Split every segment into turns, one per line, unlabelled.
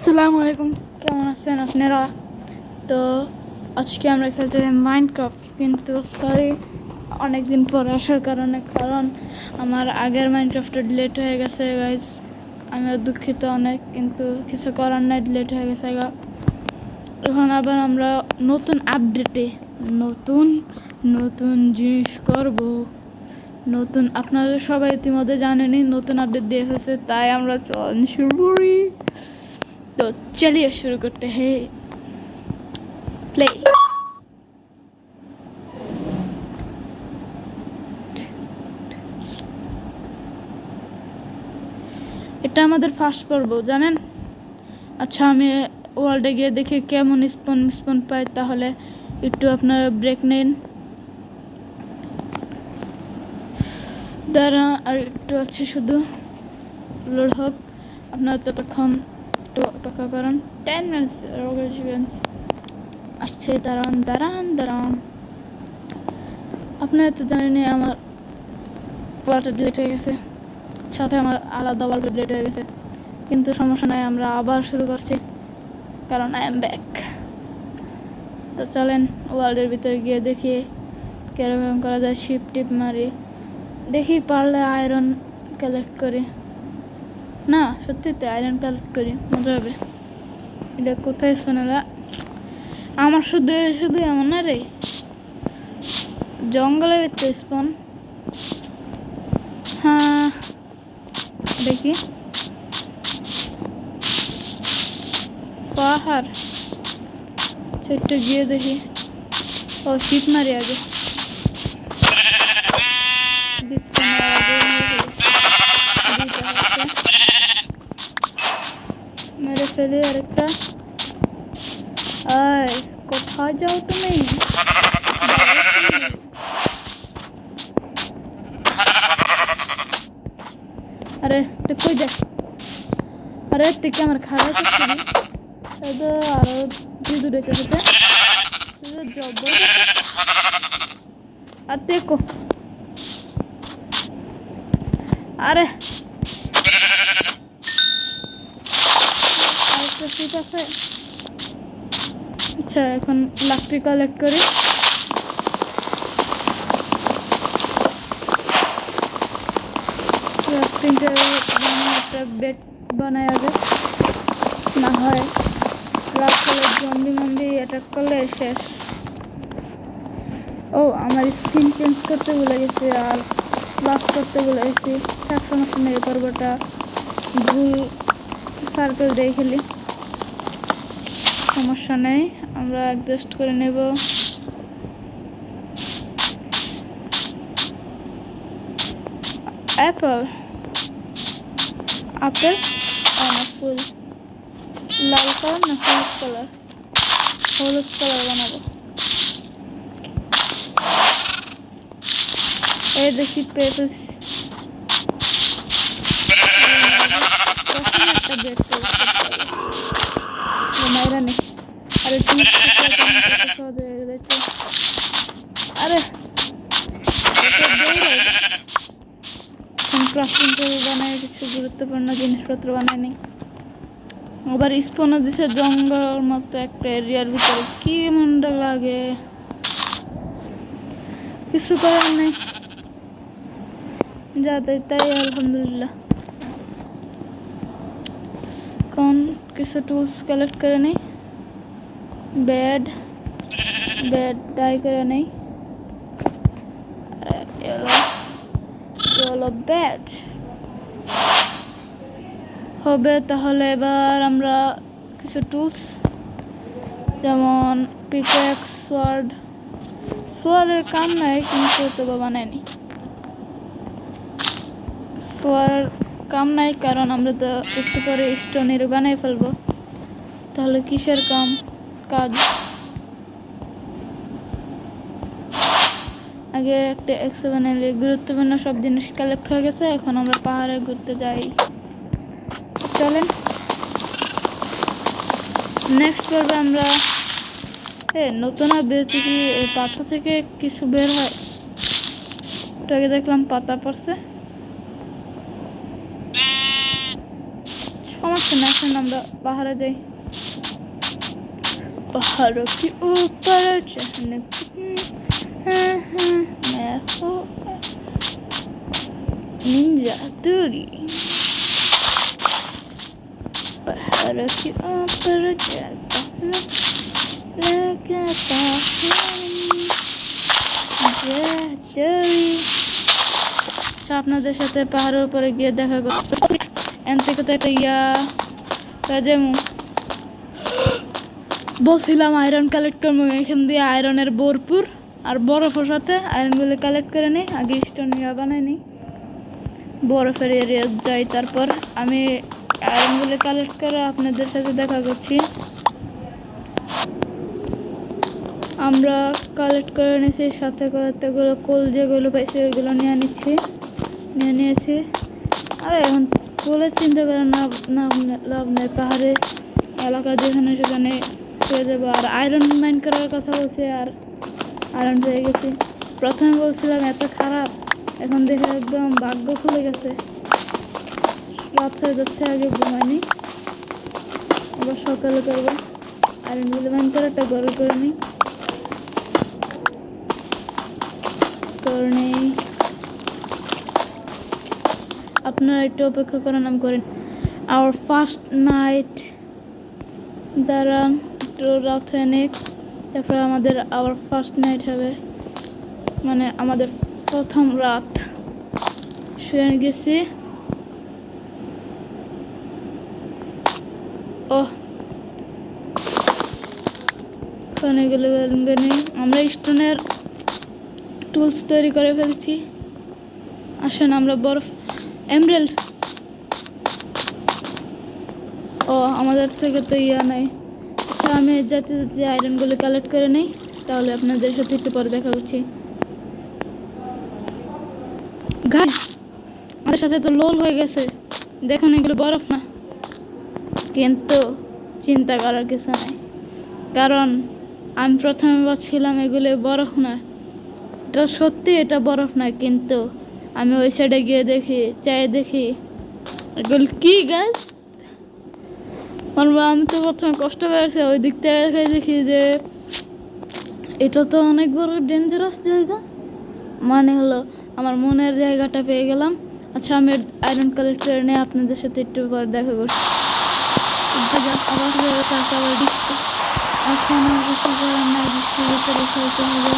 আসসালামু আলাইকুম, কেমন আছেন আপনারা? তো আজকে আমরা খেলতে মাইনক্রাফট, কিন্তু সরি অনেকদিন পর আসার কারণ আমার আগের মাইনক্রাফটটা ডিলিট হয়ে গেছে গাইজ। আমিও দুঃখিত অনেক, কিন্তু কিছু করার নাই, ডিলিট হয়ে গেছে। এখন আবার আমরা নতুন আপডেটে নতুন নতুন জিনিস করব। নতুন, আপনারা সবাই ইতিমধ্যে জানেনই নতুন আপডেট দিয়ে হয়েছে, তাই আমরা শুরু করি। तो चलिए शुरू करते हैं। प्ले। এটা আমাদের ফার্স্ট পর্ব, জানেন? আচ্ছা, আমি ওয়ার্ল্ডে গিয়ে দেখি কেমন স্পন পাই, তাহলে একটু আপনারা ব্রেক নিন। দাঁড়া, আর একটু আছে শুধু লোড হোক। আপনারা ততক্ষণ একটু অপেক্ষা করেন। 10 মিনিটস আসছে। দাঁড়ান। আপনারা তো জানেনই আমার ওয়ালটা ডিলিট হয়ে গেছে, সাথে আমার আলাদা ওয়াল ডিলিট হয়ে গেছে, কিন্তু সমস্যা নাই, আমরা আবার শুরু করছি কারণ আই এম ব্যাক। তো চলেন ওয়ার্ল্ডের ভিতরে গিয়ে দেখি কিরকম করা যায়। শিপ টিপ মারি, দেখি পারলে আয়রন কালেক্ট করি। না, সত্যিতে আয়রন কালেক্ট করি, মজা হবে। এটা কোথায় শোনালা? আমার শুধু এমন না রে, জঙ্গলের ভিতরে স্পন। হ্যাঁ দেখি, পাহাড় একটু গিয়ে দেখি। ও শিপ মারি আগে, মেরে ফেলে আরেকটা। আয়, কোথায় যাও তুমি? আরে তুই কই যা? আরে তুই কি আমার খারাপ করছিলি? আরো দূরে যেতে জব। আর দেখো, আরে আরেকটা সিট আছে। আচ্ছা, এখন লাকড়ি কালেক্ট করি। একটা বেড বানাই আগে, না হয় রাত হলে জম্বি অ্যাটাক করলে শেষ। ও, আমার স্কিন চেঞ্জ করতে ভুলে গেছি আর প্লাস করতে ভুলে গেছি। এক সমস্যা নেই, পর্বটা ভুল সার্কেল দিয়ে খেলি, সমস্যা নেই, আমরা অ্যাডজাস্ট করে নেব। অ্যাপেল না ফুল, লাল কালার না হলুদ কালার? হলুদ কালার বানাবো। এই দেখি পেপেস, একটা বেড মাইরা নেই। আরে তুমি আরে ক্রাফটিং টেবিল বানাই, কিছু গুরুত্বপূর্ণ জিনিসপত্র বানায়নি। আবার স্পনও দিছে জঙ্গল মতো একটা এরিয়ার ভিতরে, কি মনটা লাগে, কিছু করার নেই, যা তাই আলহামদুলিল্লাহ। কোন কিছু টুলস কালেক্ট করে নেই। বেড ডাই করে নেই। বেড হবে। তাহলে এবার আমরা কিছু টুলস, যেমন পিকঅ্যাক্স, সোয়ার্ডের কাম নাই, কিন্তু তো বানায়নি। সোয়ার কাম নাই কারণ আমরা তো একটু পরে স্টোনের বানাই ফেলবো, তাহলে কিসের কাজ? আগে একটা এক্স বানাইলে গুরুত্বপূর্ণ সব জিনিস কালেক্ট হয়ে গেছে। এখন আমরা পাহাড়ে ঘুরতে যাই, চলেন। নেক্সট পর্বে আমরা নতুন আপডেট কি পাথর থেকে কিছু বের হয়। ওটাকে দেখলাম পাতা পড়ছে, সমস্যা না, এখন আমরা পাহাড়ে যাই। पहाड़ों के ऊपर चढ़ने मैं हूँ निंजा दूरी पहाड़ों के ऊपर चढ़ता हूँ लगाता हूँ दूरी। আপনাদের সাথে পাহাড়ের উপরে গিয়ে দেখা করতে এন থেকে তো একটা যেমন বলছিলাম আয়রন কালেক্ট করবো, এখান দিয়ে আয়রনের ভরপুর আর বরফের সাথে আয়রনগুলো কালেক্ট করে নিই। আগে স্টোন বানাই নিই, বরফের এরিয়া যাই, তারপর আমি আয়রনগুলো কালেক্ট করে আপনাদের সাথে দেখা করছি। আমরা কালেক্ট করে নিয়েছি, সাথে কতগুলো কোল যেগুলো পাইছি ওইগুলো নিয়েছি। আর এখন কোলের চিন্তা করে লাভ নেই, পাহাড়ে এলাকা যেখানে সেখানে পেয়ে যাবো। আর আয়রন মাইন করার কথা বলছি, আর আয়রন পেয়ে গেছি। প্রথমে বলছিলাম এত খারাপ, এখন দেখে একদম ভাগ্য খুলে গেছে। রাত হয়ে যাচ্ছে, আগে ঘুমাইনি, আবার সকালে করবো। আয়রনগুলো মাইন করে একটা গরম করে নিই। আপনারা একটু অপেক্ষা করেন, আমি করেন। আওয়ার ফার্স্ট নাইট, দাঁড়ান একটু রাত হয়ে নিক, তারপরে আমাদের আওয়ার ফার্স্ট নাইট হবে, মানে আমাদের প্রথম রাত। শুয়ে গেছি। এগুলো আমরা স্টোনের টুলস তৈরি করে ফেলছি। আসেন আমরা বরফ এমরাল্ড, আমাদের থেকে তো নাই। আচ্ছা আমি যাতে আয়রনগুলো কালেক্ট করে নিই, তাহলে আপনাদের সাথে একটু পরে দেখা হচ্ছে। গাইস আমাদের সাথে তো লোল হয়ে গেছে, দেখুন এগুলো বরফ না, কিন্তু চিন্তা করার কিছু নাই, কারণ আমি প্রথমে ভাবছিলাম এগুলো বরফ না। এটা সত্যি এটা বরফ না, কিন্তু আমি ওই সাইডে গিয়ে দেখি এগুলো কি গাছ। আমি তো প্রথমে কষ্ট পেয়েছি, ওই দিক থেকে দেখি যে এটা তো অনেক বড় ডেঞ্জারাস জায়গা, মানে হলো আমার মনের জায়গাটা পেয়ে গেলাম। আচ্ছা আমি আয়রন কালেক্টর নিয়ে আপনাদের সাথে একটু পর দেখা করছি। আবার বৃষ্টি, এখন বেশি গরম নাই, বৃষ্টির ভিতরে খেলতে হবে।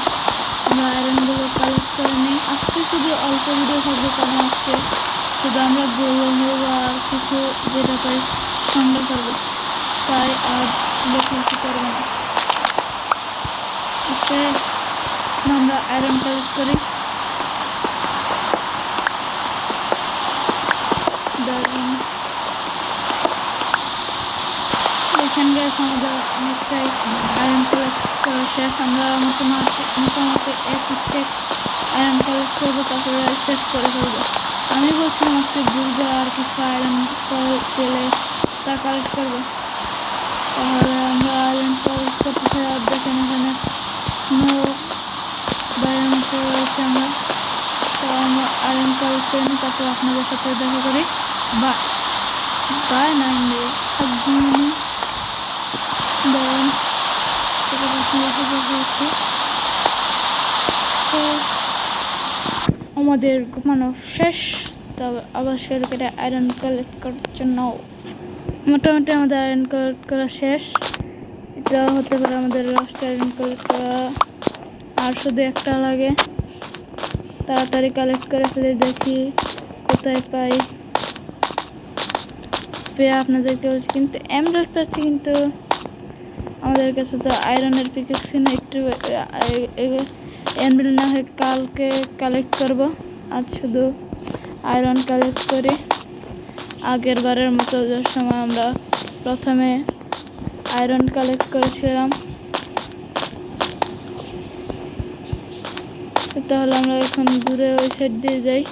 আমরা আয়রনগুলো কালেক্ট করে নিই। আজকে শুধু অল্প ভিডিও থাকবে, কারণ আজকে শুধু আমরা গরু আর কিছু যেটা পাই সংগ্রহ করবো, তাই আজ বেশি করবো না। আমরা আয়রন কালেক্ট করি। দেখেন গাইস আমাদের অনেকটাই আয়রন কালেক্ট করা শেষ। আমরা মোটামুটি এক স্টেপ আয়রন কালেক্ট করবো, তারপরে শেষ করে ফেলবো। আমি বলছিলাম আজকে ঘুরবো আর কিছু আয়রন পেলে তা কালেক্ট করবো, তাহলে আমরা আয়রন কালেক্ট করতে চাই। আর দেখেন এখানে স্নো বায়োমেসে রয়েছে, আমরা তো আমরা আয়রন কালেক্ট করে নিই, তারপর আপনাদের সাথে দেখা করি। বাই নাইন্ডে একদিন আমাদের ঘুমানো শেষ, তবে আবার সেরকম আয়রন কালেক্ট করার জন্য মোটামুটি আমাদের আয়রন কালেক্ট করা শেষ। এটা হতে পারে আমাদের লাস্ট আয়রন কালেক্ট করা, আর শুধু একটা লাগে। তাড়াতাড়ি কালেক্ট করে ফেলে দেখি কোথায় পাই। পেয়ে আপনাদেরকে বলছি, কিন্তু এমরাল্ড পাচ্ছি, কিন্তু আমাদের কাছে তো আয়রনের পিকেক্সি না। একটু এমরাল্ড না হয় কালকে কালেক্ট করব, আজ শুধু আয়রন কালেক্ট করি। আগের বারের মতো যে সময় আমরা প্রথমে আয়রন কালেক্ট করেছিলাম, তাহলে আমরা এখন ঘুরে ওই সাইড দিয়ে যাই।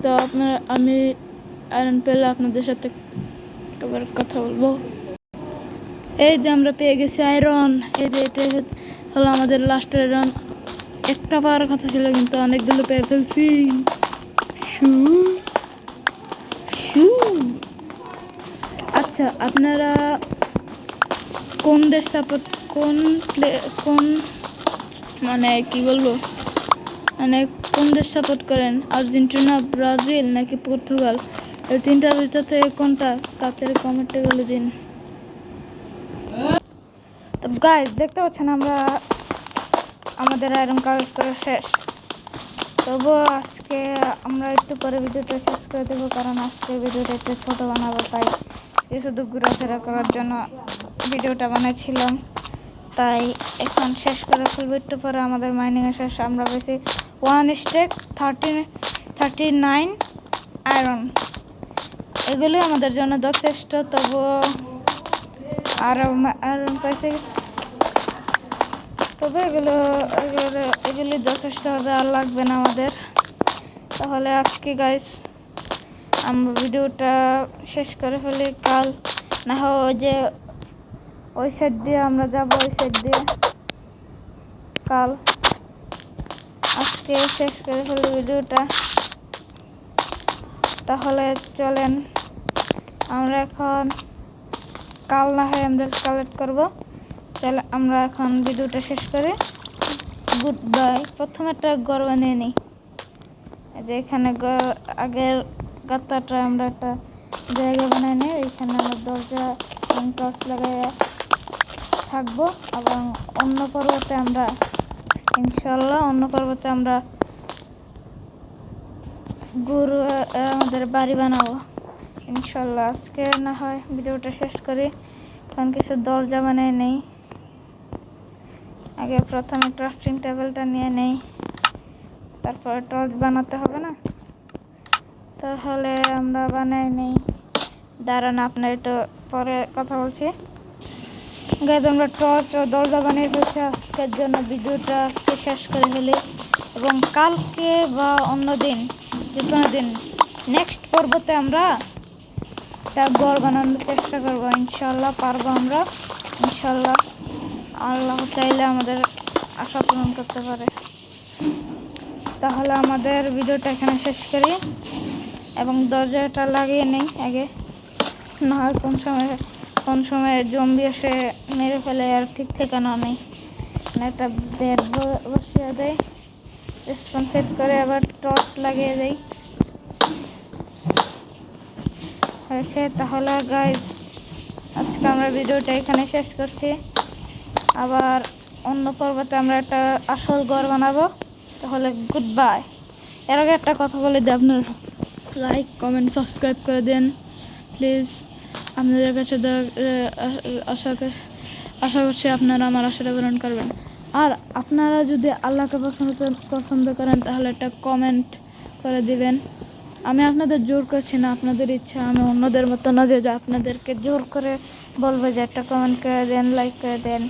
তো আমি আয়রন পেলে আপনাদের সাথে একবার কথা বলবো। এই যে আমরা পেয়ে গেছি আয়রন, এই যে এটা হলো আমাদের লাস্ট আয়রন। একটা পাওয়ার কথা ছিল, কিন্তু অনেকগুলো পেয়ে ফেলছি। আচ্ছা, আপনারা কোন দেশ সাপোর্ট, কোন মানে কি বলবো, মানে কোন দেশ সাপোর্ট করেন? আর্জেন্টিনা, ব্রাজিল নাকি পর্তুগাল? এই তিনটার ভিতর থেকে কোনটা? তাড়াতাড়ি কমেন্টে বলে দিন। তো গাইস, দেখতে পাচ্ছেন আমরা আমাদের আয়রন কাজ করা শেষ। তবুও আজকে আমরা একটু পরে ভিডিওটা শেষ করে দেবো, কারণ আজকে ভিডিওটা একটু ছোটো বানাবো, তাই শুধু ঘোরাফেরা করার জন্য ভিডিওটা বানাচ্ছিলাম। তাই এখন শেষ করে ফেলবো একটু পরে। আমাদের মাইনিং শেষ। আমরা বেশি 1 স্টেক 39 আয়রন, এগুলি আমাদের জন্য যথেষ্ট। তবুও আরও আয়রন পাইছি, তবে এগুলি যথেষ্ট হবে, আর লাগবে না আমাদের। তাহলে আজকে গাইস আমরা ভিডিওটা শেষ করে ফেলি। কাল না হয় যে ওই সাইড দিয়ে আমরা যাবো, ওই সাইড দিয়ে কাল। আজকে শেষ করে ফেলি ভিডিওটা। তাহলে চলেন আমরা এখন কাল না হয় আমরা কালেক্ট করবো। চলে আমরা এখন ভিডিওটা শেষ করি। Good bye. প্রথমে একটা ঘর বানিয়ে নিই। যে এখানে আগের গাতাটা আমরা একটা জায়গা বানিয়ে নিই, ওইখানে আমরা দরজা এবং টর্চ লাগাই থাকবো। এবং অন্য পর্বতে আমরা ইনশাল্লাহ আমরা গরু আমাদের বাড়ি বানাবো ইনশাল্লাহ। আজকে না হয় ভিডিওটা শেষ করি, কারণ কিছু দরজা বানিয়ে নেই। আগে প্রথমে ক্রাফটিং টেবিলটা নিয়ে নেই, তারপর টর্চ বানাতে হবে না? তাহলে আমরা বানাই নেই। দাঁড়ান, আপনার একটু পরে কথা বলছি। গাইজ, আমরা টর্চ ও দরজা বানিয়ে ফেলছি। আজকের জন্য ভিডিওটা আজকে শেষ করে ফেলি, এবং কালকে বা অন্য দিন, যে কোনো দিন নেক্সট পর্বতে আমরা একটা ঘর বানানোর চেষ্টা করবো। ইনশাল্লাহ পারবো আমরা, ইনশাল্লাহ। আল্লাহ চাইলে আমাদের আশা পূরণ করতে পারে। তাহলে আমাদের ভিডিওটা এখানে শেষ করি, এবং দরজাটা লাগিয়ে নেই আগে, না হয় কোন সময় জম্বি এসে মেরে ফেলে, আর ঠিক ঠিকানা নেই। একটা বেড বসিয়ে দেয়, রেসপন্স সেট করে আবার টর্চ লাগিয়ে দেয়। হয়েছে। তাহলে গাইজ আজকে আমরা ভিডিওটা এখানে শেষ করছি। আবার অন্য পর্বতে আমরা একটা আসল ঘর বানাবো। তাহলে গুড বাই। এর আগে একটা কথা বলে দিই, আপনার লাইক, কমেন্ট, সাবস্ক্রাইব করে দেন প্লিজ। আপনাদের কাছে আশা করছি আপনারা আমার আশাটা পূরণ করবেন। আর আপনারা যদি আল্লাহকে পছন্দ করেন তাহলে একটা কমেন্ট করে দিবেন। আমি আপনাদের জোর করছি না, আপনাদের ইচ্ছা। আমি অন্যদের মতো না যে আপনাদেরকে জোর করে বলবো যে একটা কমেন্ট করে দেন, লাইক করে দেন।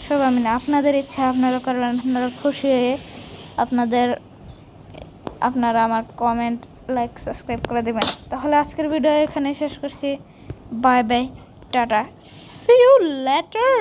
সব আমি না, আপনাদের ইচ্ছা আপনারা করবেন। আপনারা খুশি হয়ে আপনারা আমার কমেন্ট, লাইক, সাবস্ক্রাইব করে দেবেন। তাহলে আজকের ভিডিও এখানে শেষ করছি। Bye bye, tata, see you letter.